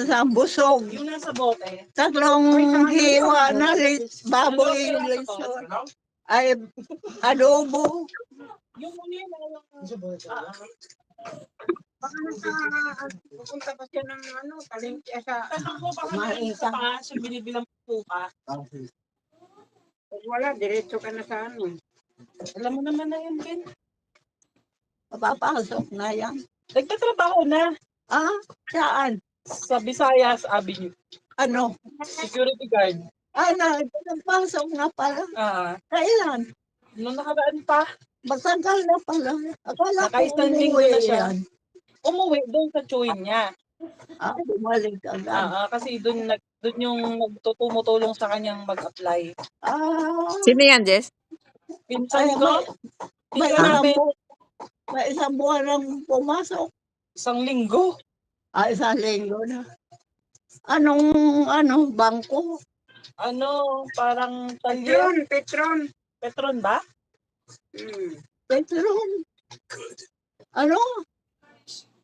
Sa busog. Yung nasa bote. 3 hiwa na baboy lechon. Ay, adobo. Yung muli na Pupunta pa siya ng talente sa Mahisa pa, siya binibilang po ka. Wala, diretso ka na sa Alam mo naman na yun, Ben. Papasok na yan. Nagtatrabaho na. Saan? Sa Visayas Avenue. Ano? Security guard. Nagpasok na pala. Kailan? Nung nakaraan pa. Matagal na pala. Akala ko Naka-isang linggo na siya. yan. Umuwi doon sa chewing niya. Bumalik agad. Kasi doon yung tumutulong sa kanyang mag-apply. Sino yan, Jess? Pinsan ko. May isang buwan lang pumasok. 1 linggo. 1 linggo na. Anong bangko? Parang talyo? Petron. Petron ba? Petron.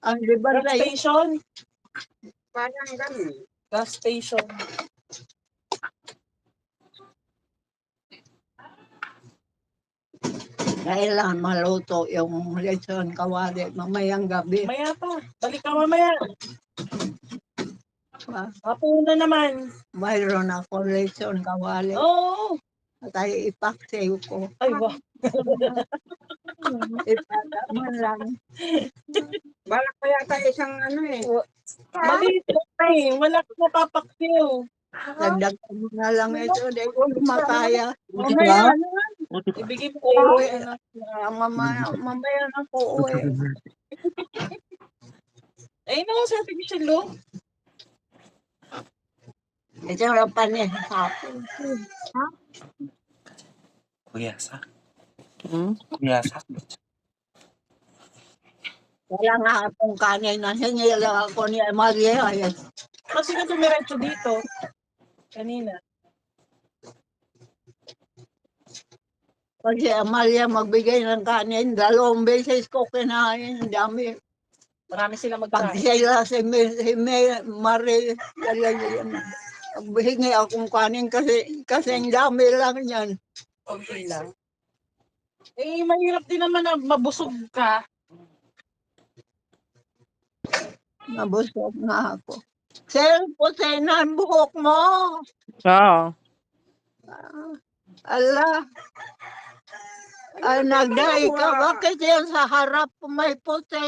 Ang liban Gas station? Parang ganun. Gas station. Kailan maluto yung lechon kawali mamayang gabi. Maya pa. Balik ka mamaya. Hapuna naman. Mayroon ako lechon kawali. Oo. Tayo ipaksiw ko. Ay, wow. Ipadaman lang. Balak pa yata isang Maliit eh. Wala ka napapaksiw. Dagdagan mo na lang ito. Di ko makaya. Mamaya ibigay mo ko. Mamaya na po uwi. Sabi ko siya, Lo. Ito lang pa niya sa hapon. Kuyasa. Kuyasa. Wala nga akong kanin na hingi lang ako ni Maria. Kasi na tumiretso dito. Kanina. Kasi Amalia magbigay ng kanin, 2 beses ko kinain, dami. Marami sila Pag magkain. sila si Marie, hingi akong kanin kasi ang dami lang yan. Okay lang. Mahirap din naman na mabusog ka. Nabusog na ako. Sir, puti na ang buhok mo. Oo. Ala. Nagdai ka. Bakit yan sa harap may puti?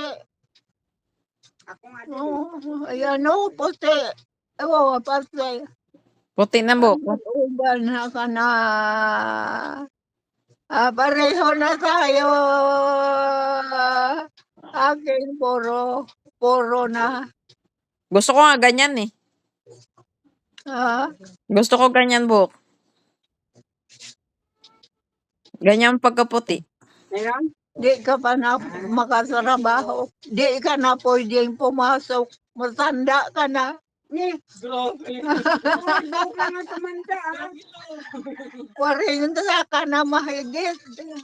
Ayan puti. Puti. Puti na buhok. Uban na ka na. Pareho na tayo. Aking puro na. Gusto ko nga ganyan eh. Gusto ko ganyan buhok. Ganyan pagkaputi. Di ka pa na makatrabaho. Di ka na pwedeng pumasok. Matanda ka na. Grabe. 40 ka na mahigit.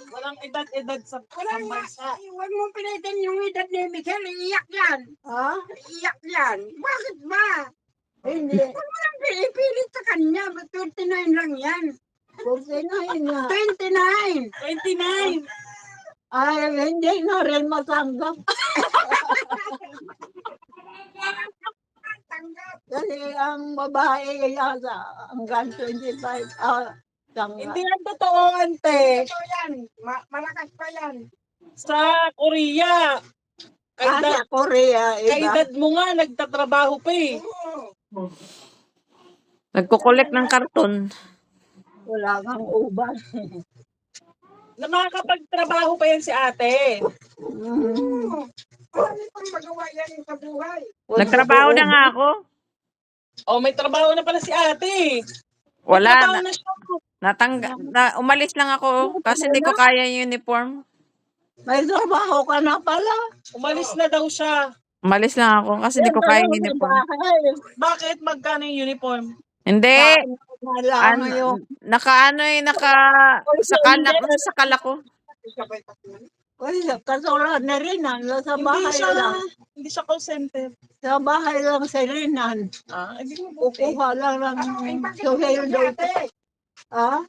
Walang edad-edad sa bansa. Huwag mong pilitin yung edad ni Michelle. Iiyak yan. Iiyak yan. Bakit ba? Hindi. Huwag mo lang pinipilit sa kanya. 29 lang yan. 49 na. 29. 29. Ay, hindi na rin matanggap. Kasi ang babae yata hanggang 25. Hindi yan totoo, ante. Ito yan. Malakas pa yan. Sa Korea. Sa Korea, iba. Kaedad mo nga, nagtatrabaho pa eh. Nagkukulik ng karton. Wala kang uban. Na makakapagtrabaho pa yan si ate. Ano pang magawa yan sa buhay? Nagtrabaho na nga ako. May trabaho na pala si ate. Wala. Na siya. Umalis lang ako kasi hindi ko kaya yung uniform. May trabaho ka na pala. Umalis na daw siya. Umalis lang ako kasi hindi ko kaya yung uniform. Bakit? Magkano yung uniform? Hindi. Naka Sakal ako. Wala, katulad na Rinan, sa Hindi bahay siya, lang. hindi siya call center. Sa bahay lang sa Rinan. Hindi mo buti. Kukuha lang ng suheldo. Ah?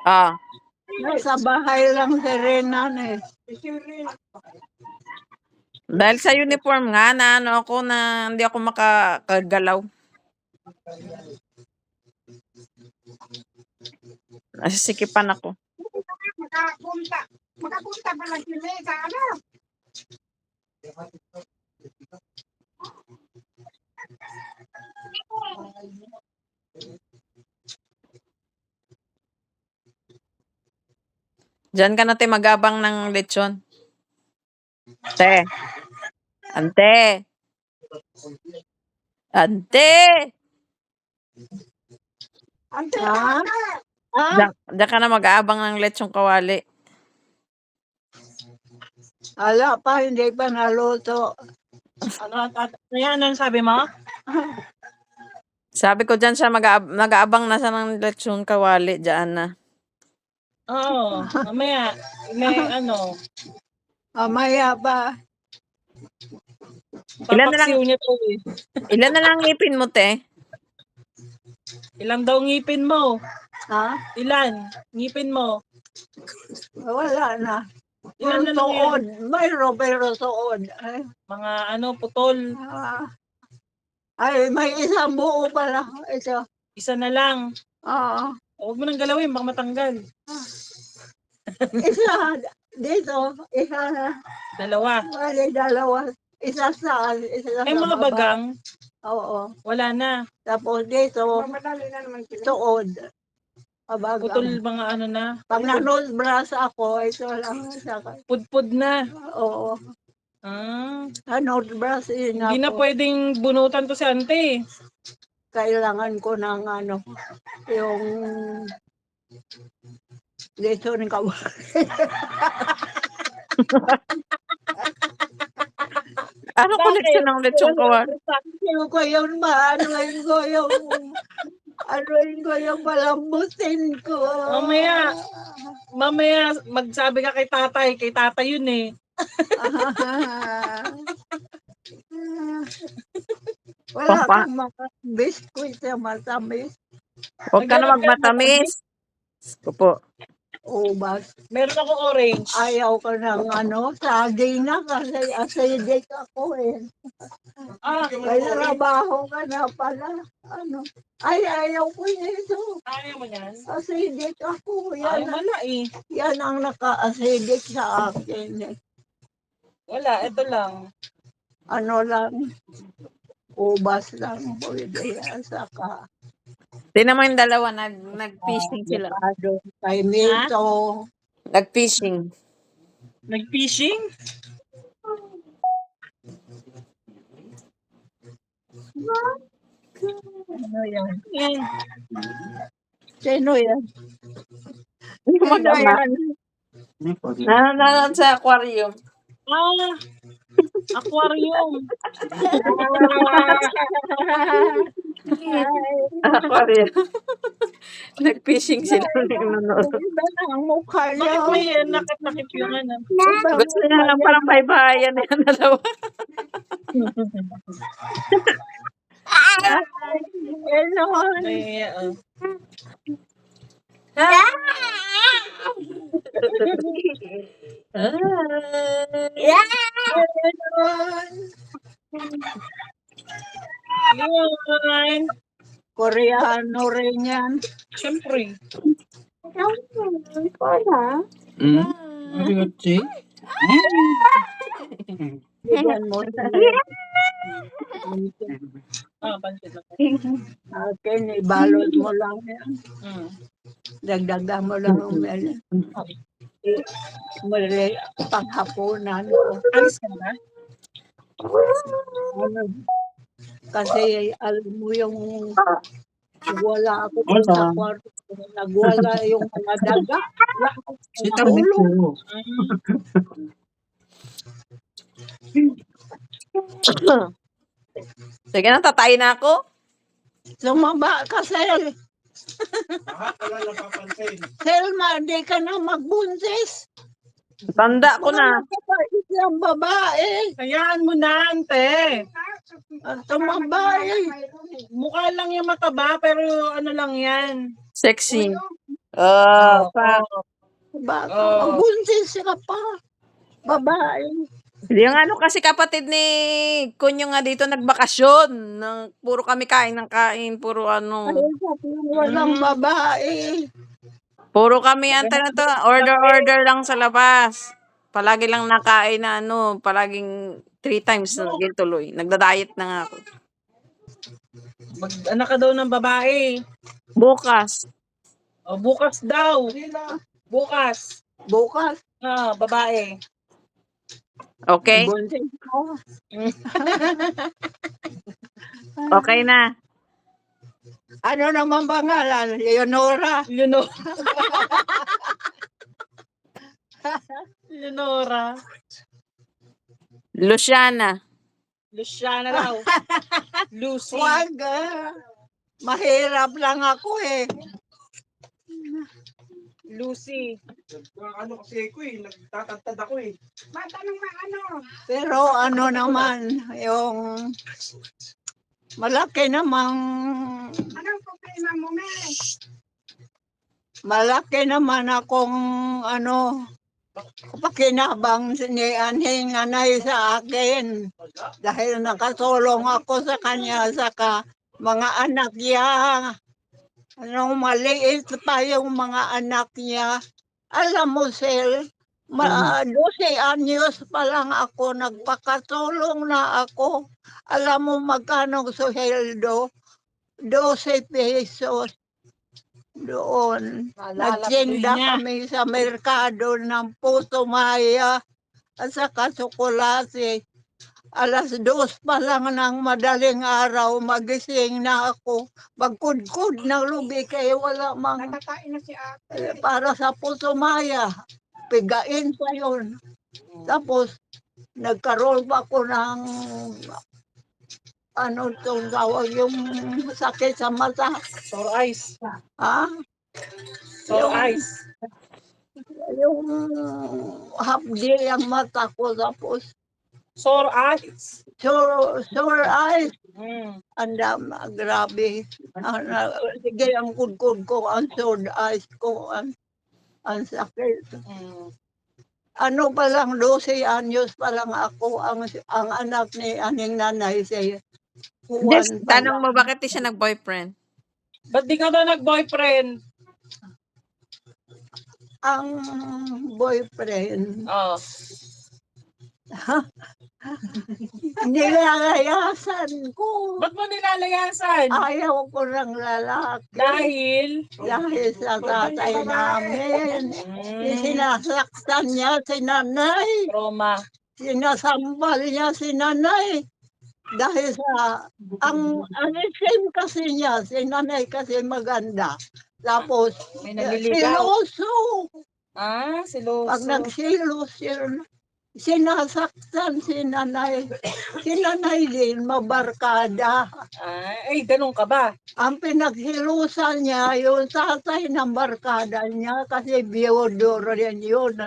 Ah, Sa bahay lang sa Rinan eh. dahil sa uniform nga, na ano ako na hindi ako makagalaw. Nasisikipan ako. Makapunta pa lang sila sa ano? Diyan ka natin magabang ng lechon. Ante. Ante. Ante. Ante, Ha? Diyan ka na mag-aabang ng lechong kawali. Ala pa, hindi pa naluto. Ano sabi mo? Sabi ko diyan siya mag-aabang na siya ng lechong kawali. Diyan na. Oo, mamaya. May ano, Mamaya pa. Ilan na lang- papaksiw niya to eh. Ilan na lang ngipin mo, te? Ilang daw ngipin mo? Ha? Ilan? Ngipin mo? Wala na. Ilan na lang Tuod. yan? Mayroon pero tuod. Ay, Mga ano, putol. ay, may isang buo pala. Ito. Isa na lang. Oo. Huwag mo nang galawin, baka matanggal. Isa. Dito. Isa na. Dalawa. Wala, dalawa. Isa sa Ay, mga baba. bagang, Oo. wala na. Tapos dito, tuod. Putol Abagang. mga ano na. Pag nanood brass ako, ito lang sa Pudpud na. oo. Nanood brass yun Hindi na ako. pwedeng bunutan to si ante. Kailangan ko ng ano, yung dito ng kawali. Ano koleksyon ng lechong kawali? Yung ko yung maanuin ko yung anuin ko yung palambutin ko. Mamaya magsabi ka kay tatay. Kay tatay yun eh. Wala kang biskuit na matamis. Huwag ka na magmatamis. Opo. Ubas. Meron ako orange. Ayaw ko ng ano, saging na kasi acidic ako eh. May trabaho ka na pala. Ano? Ay, ayaw ko nito. Ayaw mo yan? Acidic ako. Ay, Yan, wala eh. yan ang naka-acidic sa akin. Wala, ito lang. Ano lang, ubas lang. Pwede yan. Saka, Tingnan mo yung dalawa, nag-fishing sila. kay Milto. Nag-fishing. Nag-fishing? Ano yan? Yan. Sino yan? Hindi ko magama. Nanonood sa aquarium. Aquarium. Aquarium. Nag-fishing sila. Nanonood. Iba na ang mukha niya. Bakit may nakit-nakit yung ano? Gusto niya lang parang bahay-bahayan na yung dalawa. Ganon. May, Ganon. yun. Koreano rin yan. Siyempre. Bigyan mo. Pansit ako. Akin, ibalot mo lang yan. Mm. Dagdagan mo lang ang melon. Mali, panghapunan ko. Alis ka na? Ano, kasi alam mo yung wala ako dun sa kwarto. Nagwala yung mga daga. Ulo. Sige na, tatay na ako. Sumaba ka, Sel. Selma, di ka na magbuntis. Tanda ko na. Kapait yung babae. Hayaan mo na, ante. Ang tumabae. Mukha lang yung mataba, pero ano lang yan. Sexy. Oh, fuck. Baka Oh. mabuntis ka pa. Babae. Yung ano kasi kapatid ni Kunyo nga dito nagbakasyon. Puro kami kain ng kain. Puro ano. Ay, sabi mo, walang babae. Puro kami ante na to. Order lang sa labas. Palagi lang nakain na ano. Palaging 3 times na tuloy. Nagda-diet na nga ako. Mag-anak ka daw ng babae. Bukas. O, bukas daw. Bukas. Bukas. Babae. Okay? Buntis ko. Okay na. Ano naman pangalan? Leonora. Leonora. Luciana. Luciana daw. Lucy. Wag. Mahirap lang ako eh. Lucy. Ano kasi ako eh, nagtatantad ako eh. Matanong na ano. Pero ano naman, yung malaki namang anong problema mo, May? Malaki naman akong ano, pakinabang ni Anhing Nanay sa akin. Dahil nakatulong ako sa kanya, saka mga anak niya. Nung maliit pa yung mga anak niya, alam mo, Sel, 12 anyos pa lang ako, nagpakatulong na ako. Alam mo magkano sweldo? 12 pesos. Doon. Nagtinda kami sa merkado ng Puto Maya at saka tsokolate. 2:00 pa lang ng madaling araw, magising na ako. Magkudkod ng lubi kaya wala mang nakakain na si ate. Para sa Puto Maya, pigain pa yun. Tapos, nagkaroon pa ako ng ano itong tawag yung sakit sa mata. Sore eyes. Ha? Sore eyes. Yung hapdi ang mata ko, tapos Sore eyes. sore eyes. Mm. Grabe. Sige, ang kudkod ko, ang sore eyes ko, ang sakit. Mm. Ano pa lang, 12 anyos pa lang ako, ang anak ni Aning Nanay, si Juan Just, pa tanong lang. mo, bakit di siya nag-boyfriend? Ba't di ka daw nag-boyfriend? Ang boyfriend, Oh. nilalayasan ko. Ba't mo nilalayasan? Ayaw ko ng lalaki. Dahil sa tatay namin. Sinasaktan niya si nanay. Trauma. Sinasambal niya si nanay. Dahil sa, ang same kasi niya, si nanay kasi maganda. Tapos, May naliligaw. siloso. Siloso. Pag nagsilos yun, sinasaktan si nanay. Si nanay din, mabarkada. Ay, ganun ka ba? Ang pinaghilusan niya, yung tatay ng barkada niya, kasi biyodor rin yun.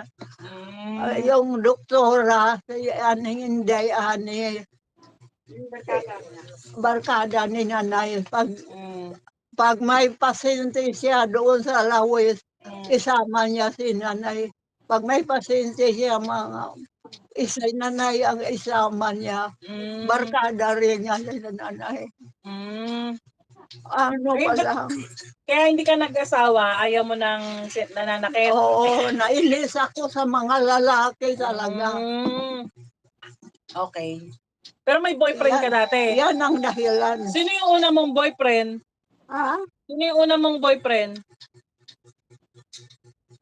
Yung doktora, si Aning Inday, barkada ni nanay. Pag may pasyente siya doon sa Lawis, isama niya si nanay. Pag may pasyente siya, nanay ang isama niya. Barkada rin niya si nanay. Ano pa lang. Kaya hindi ka nag-asawa, ayaw mo ng nananakit? Oo, nainis ako sa mga lalaki talaga. Okay. Pero may boyfriend ka dati? Yan ang dahilan. Sino yung una mong boyfriend? Ha? Sino yung una mong boyfriend?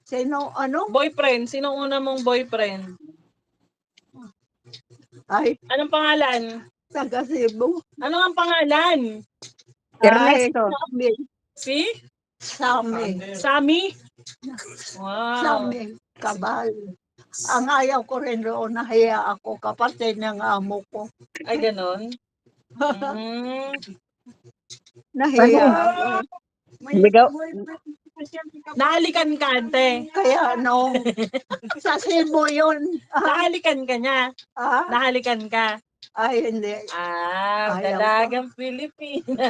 Sino, ano? Boyfriend. Sino una mong boyfriend? Ay, Anong pangalan? taga Cebu. Ano ang pangalan? Ernesto. Sami. Si? Sami. Sammy? Wow. Sami. Kabal. Ang ayaw ko rin roon, nahiya ako, kapatid ng amo ko. Ay, ganon? Nahiya ako. Ligaw, Nahalikan ka, ante. Kaya sa Cebu yun. Nahalikan ka niya. Ah, Nahalikan ka. ay, hindi. Ah, Ayaw dalagang Pilipina.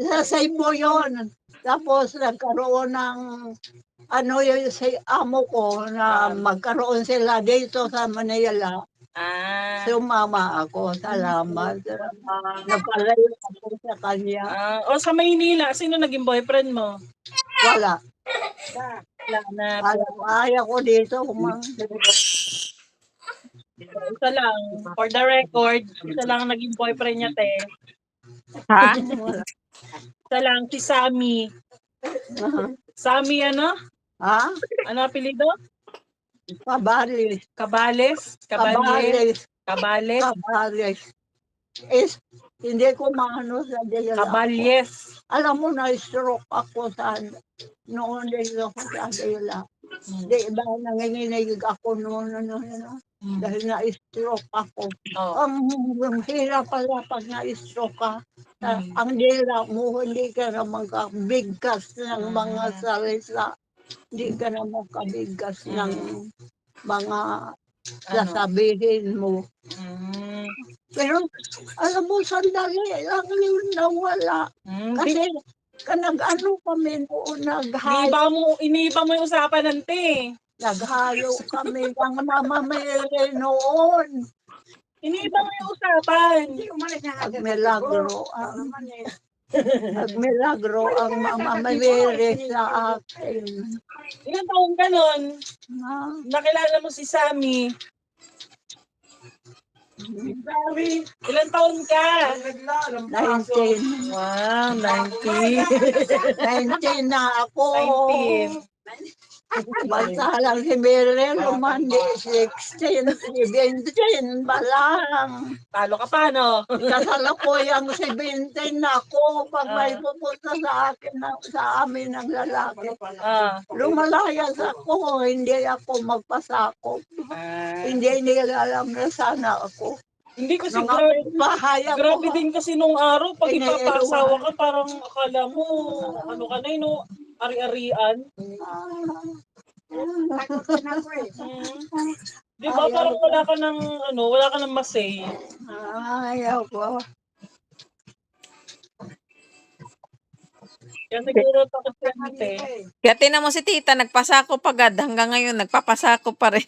Sa Cebu yun. Tapos nagkaroon ng yung si amo ko na magkaroon sila dito sa Manila. Ah. Sumama ako. Salamat. Napalayo ako sa kanya. O sa Maynila, sino naging boyfriend mo? Wala. Wala na. Ayaw ko dito. Isa lang. For the record, isa lang ang naging boyfriend niya, te. Ha? Isa lang, si Sammy. Sammy ano? Ha? Ano apelido? Kabalis. Cabales? Kabalis. Cabales? Kabalis. Hindi ko maano sa dila. Caballes. Alam mo na stroke ako noon dito ko sa dila. Di ba nanginginig ako noon. Dahil na-stroke ako. Oh. Ang hirap pala pag na-stroke ka. Ang dila mo, hindi ka na magkabigkas ng mga salita. Hindi ka na makabigkas ng mga sasabihin mo. Pero alam mo, sandali lang yun nawala. Kasi nag-ano kami noon, Iniba mo yung usapan nante. Naghayo kami ng Mama Mary noon. Iniba mo yung usapan. Nagmilagro ang Mama Mary sa akin. Ilang taon ka nun? Nakilala mo si Sammy. Ilang taon ka? 19. Wow, 19. 19 na ako. 19. Basta lang si Mary lumandi 16, 17 ba lang. Talo ka pa, no? Kasalukuyang 17 ako pag may pupunta sa akin, sa amin ng lalaki. Lumalayas ako, hindi ako magpasakop. Hindi nila alam na sana ako. Hindi kasi Grabe din kasi nung araw, pag ipapasawa ka, parang akala mo, ano ka na yun, ari-arian. Di ba, parang wala ka ng masay. Ayaw ko. Yan siguro takot ka nite. Kaya tinan mo si tita, nagpasako pagad. Hanggang ngayon, nagpapasako pa rin.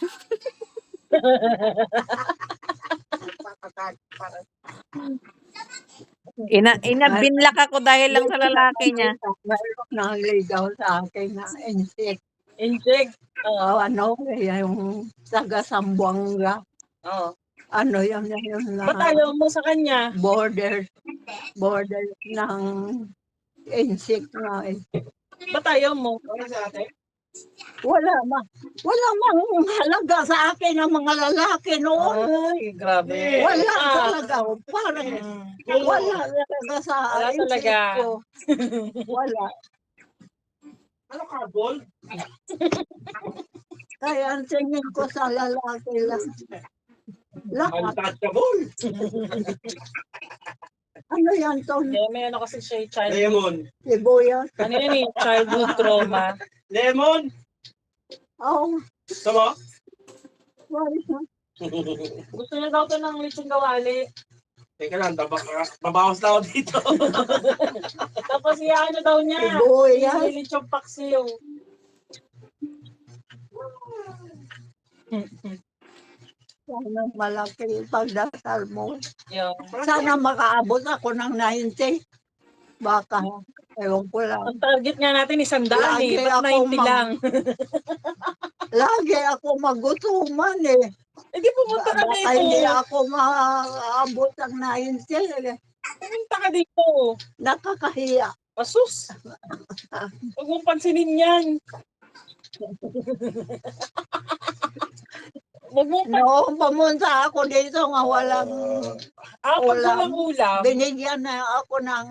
Binlak ako dahil lang sa lalaki niya. Mayroon nangligaw sa akin na insect. Insect? Yung taga-Sambuanga. Oo. Yun na. Ba't ayaw mo sa kanya? Border ng insect na eh. Ba't ayaw mo? Wala mang halaga sa akin ang mga lalaki noon. Ay, grabe. Wala talaga. Parang wala talaga sa talaga. ko. Wala. Ano ka, Bol? Kaya ang tingin ko sa lalaki lang. Lahat. Untouchable. Ano yan, Ton? May ano kasi siya, childhood. Lemon. Sibuyas. Ano yun eh, childhood trauma. Lemon. Oo. Sama? Gusto niya daw ito ng lechong gawali. Teka lang, babawas na ako dito. Tapos ano daw niya. Sibuyas. Lechong paksiw. Sana malaki yung pagdasal mo. Yo. Sana makaabot ako ng 90. Baka, ewan ko lang. Ang target nga natin 100 Lagi eh. Ba't ako 90 lang? Lagi ako magutuman eh. Hindi pumunta ka Baka hindi dito. ako makaabot ng 90. Pumunta ka dito. Nakakahiya. Asus. Huwag mong pansinin yan. Huwag mong Noong pumunta ako dito nga walang pag walang ulam. binigyan na ako ng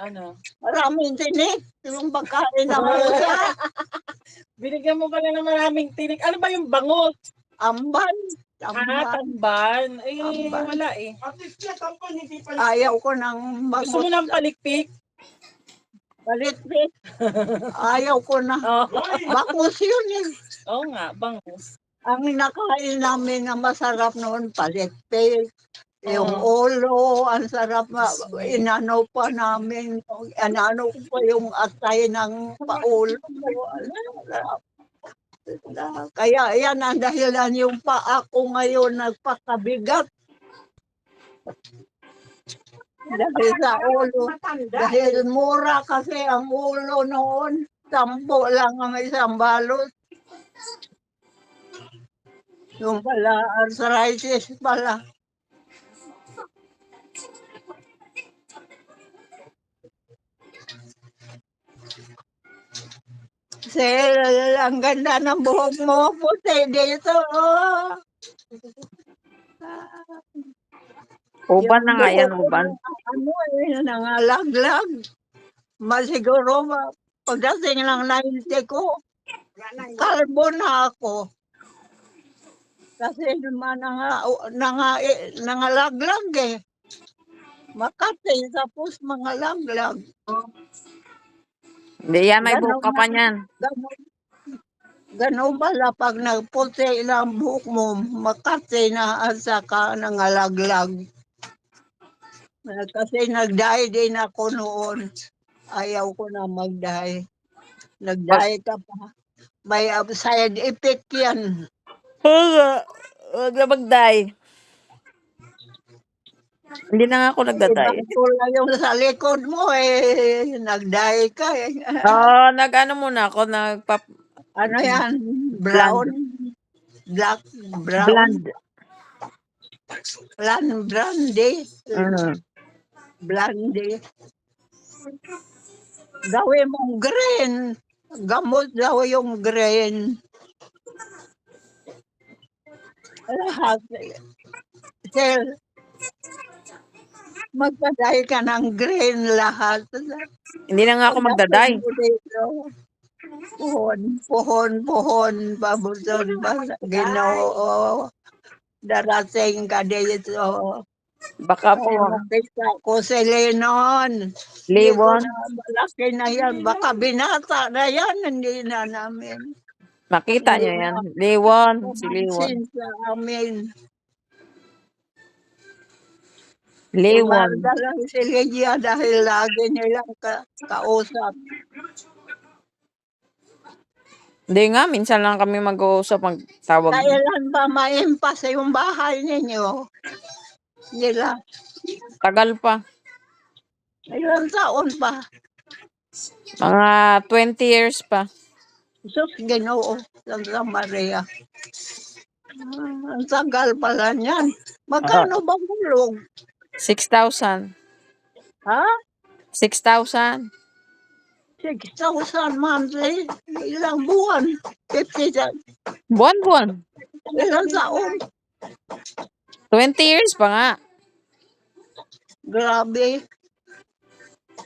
Ano? maraming tinik. Yung pagkain na musa, Binigyan mo pala ng maraming tinik. Ano ba yung bangot? amban. Tamban. Eh, Tamban. wala eh. At least niya, tampan, hindi pa. Ayaw ko ng Gusto mo ng palikpik? Palit-lit. Ayaw ko na. Oh, Bangus yun eh. oo nga, bangus. Ang nakain namin na masarap noon, palit-lit. Yung Oo. ulo, ang sarap na, inano pa namin, inano ko pa yung atay ng paulo. Kaya yan ang dahilan yung paa ko ngayon nagpakabigat. Dahil sa ulo. Dahil mura kasi ang ulo noon. 10 lang ang isang balot. Yung pala, arthritis pala. Sir, ang ganda ng buhok mo, puti dito. Oh. Uban na nga yan, buhok ko uban. Ano nangalaglag. Masiguro, pagdating ng 90 ko, kalbo na ako. Kasi naman nangalaglag eh. Makati, tapos mangalaglag. Hindi yan, may buhok ka pa niyan. Ganun pala pag nagputi ng buhok mo, makati na at saka nangalaglag. Kasi nag-dye din ako noon. Ayaw ko na mag-dye. Nag-dye ka pa. May side effect yan. Oo nga. Huwag na mag-dye. Hindi na nga ako nagda-dye. Tulad yung sa likod mo eh, nag-dye ka eh. Oo, nag-ano muna ako, Ano yan? Brown? Black? Brown? blonde. Blonde? Blonde. Gawin mong green. Gamot daw yung green. Lahat. Sir, magpaday ka ng green lahat. Hindi na nga ako magda-dye. Puhon, pabuton ba? Ginoo. Darating ka dito. Baka po, Makita ko si Lenon. Liwon. Malaki na yan. Baka binata na yan. Hindi na namin. Makita nyo yan. Liwon. Si Liwon. Pumansin sa amin. Liwon. Umarga lang si Lydia dahil lagi nilang kausap. Hindi nga, minsan lang kami mag-uusap, magtawag. Kailan ba ma-impasse yung bahay ninyo? Nila. Tagal pa. Ilang taon pa? Mga 20 years pa. Sus, Ginoo, Santa Maria. Ang tagal pala niyan. Magkano ba hulog? 6,000. Ha? 6,000. 6,000 monthly? Ilang buwan? 50,000. Buwan-buwan. Ilang taon? 20 years pa nga. Grabe.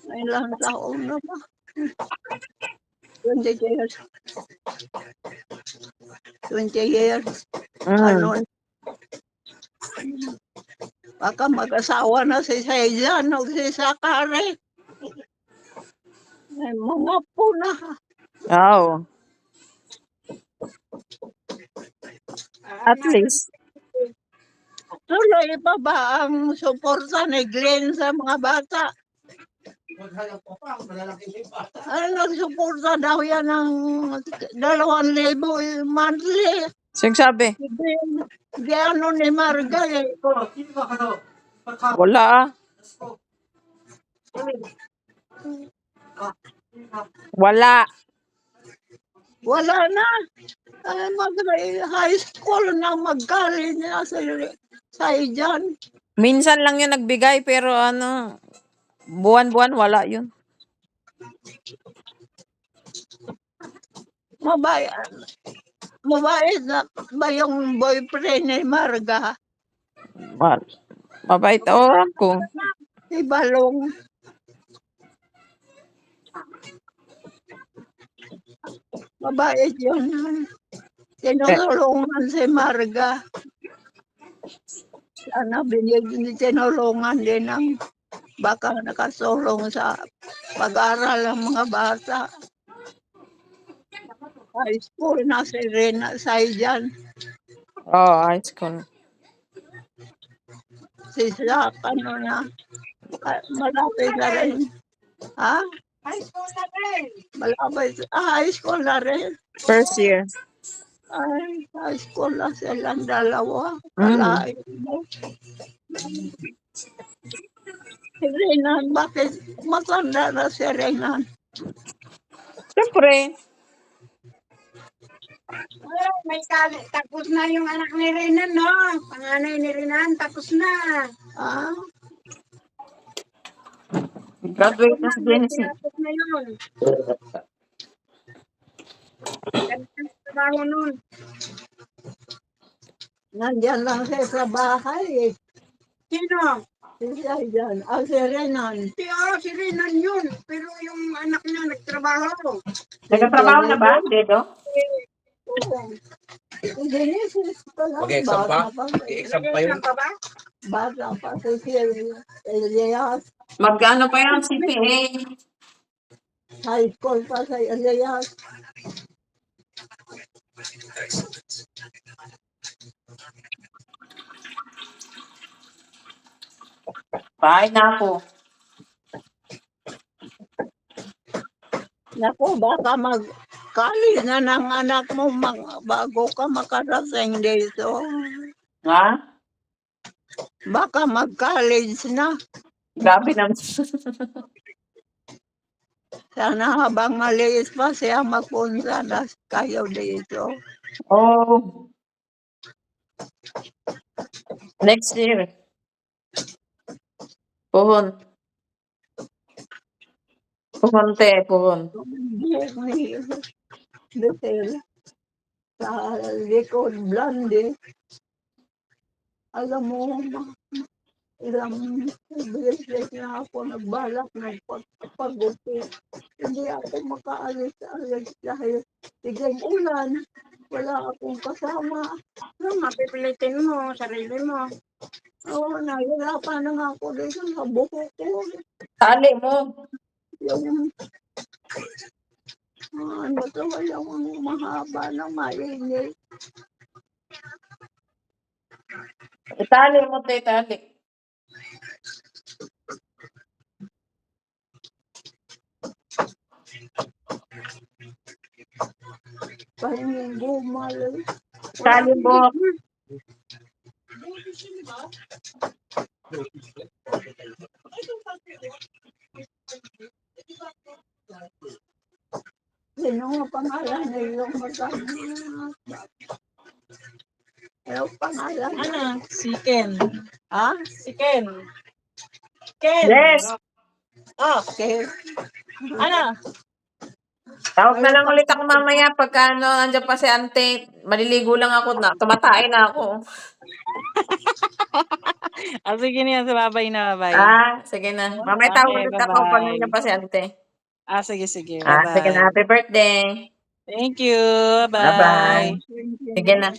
Ilang taon na ba? 20 years. 20 years. Ano? Baka mag-asawa na si Saijan o si Sakari. May mga po na. Oo. At least. Tuloy pa ba ang suporta ni Glenn sa mga bata? Ano nagsuporta daw yan ng 2,000 monthly? Sabi? Di ano ni Marga eh. Wala ah. Wala. Wala na. High school na mag-college na sa Ijan. Minsan lang yun nagbigay pero ano, buwan-buwan wala yun. Mabait na ba yung boyfriend ni Marga? Mabait oran ko. Si Balong. Mabait yun. Tinulungan si Marga. Sana tinulungan din ng Baka nakasulong sa pag-aaral ng mga bata. High school na si Rina Saijan. Oh, high school. Si Zach, ano na, malapit na rin. Ha? High school na rin. Malapit. High school na rin. First year. Ay, high school na silang dalawa. Mm. Kalain mo. Si Renan, bakit matanda na si Renan? Siyempre. Ay, may tapos na yung anak ni Renan, no? Panganay ni Renan, tapos na. Ah? Graduate na si Genesis. Tapos na yun. Ganun trabaho nun. Nandyan lang siya sa bahay eh. Sino? Si Saijan. Si Renan. Si Renan yun. Pero yung anak niya nagtrabaho. Nagkatrabaho na ba, Dedo? Oo. Si Genesis pala. Mag-exam pa? Bata pa. Mag-exam pa yun. Bata pa si Elias. Mag-ano pa yan, CPA. High school pa si Elias. Pahay na ako. Naku, baka mag-college na ng anak mo bago ka makarating dito. Ha? Baka mag-college na. Grabe naman. Sana habang maliit pa siya magpunta na kayo dito. Oh. Next year. Puhon. Puhon, te. Puhon. Detail. Sa likod, blonde. Alam mo, ilang beses na ako nagbalak ng pagpagupit. Hindi ako makaalis-alis dahil biglang ulan. Wala akong kasama. Mapipilitin mo, sarili mo. Oo, nahirapan na nga ako dito sa buhok ko. Tali mo. Yung, ano to, yung mahaba na mainit. Itali mo, te. Itali. Pahingin gumal. Itali mo. Sino nga pangalan na yung magkano? Ano pangalan? Ano? Si Ken. Ha? Si Ken. Ken. Yes. Oh, Okay. ano? Tawag na lang ulit ako mamaya pagka andyan pa si ante. Maliligo lang ako na. Tumatay na ako. Sige niya, babay na, babay. Sige na. Mamaya tawag Okay, ulit ako pag bye-bye. nandiyan pa si ante. Sige, Sige bye-bye. na. Happy birthday. Thank you. Bye-bye. Bye. Sige na.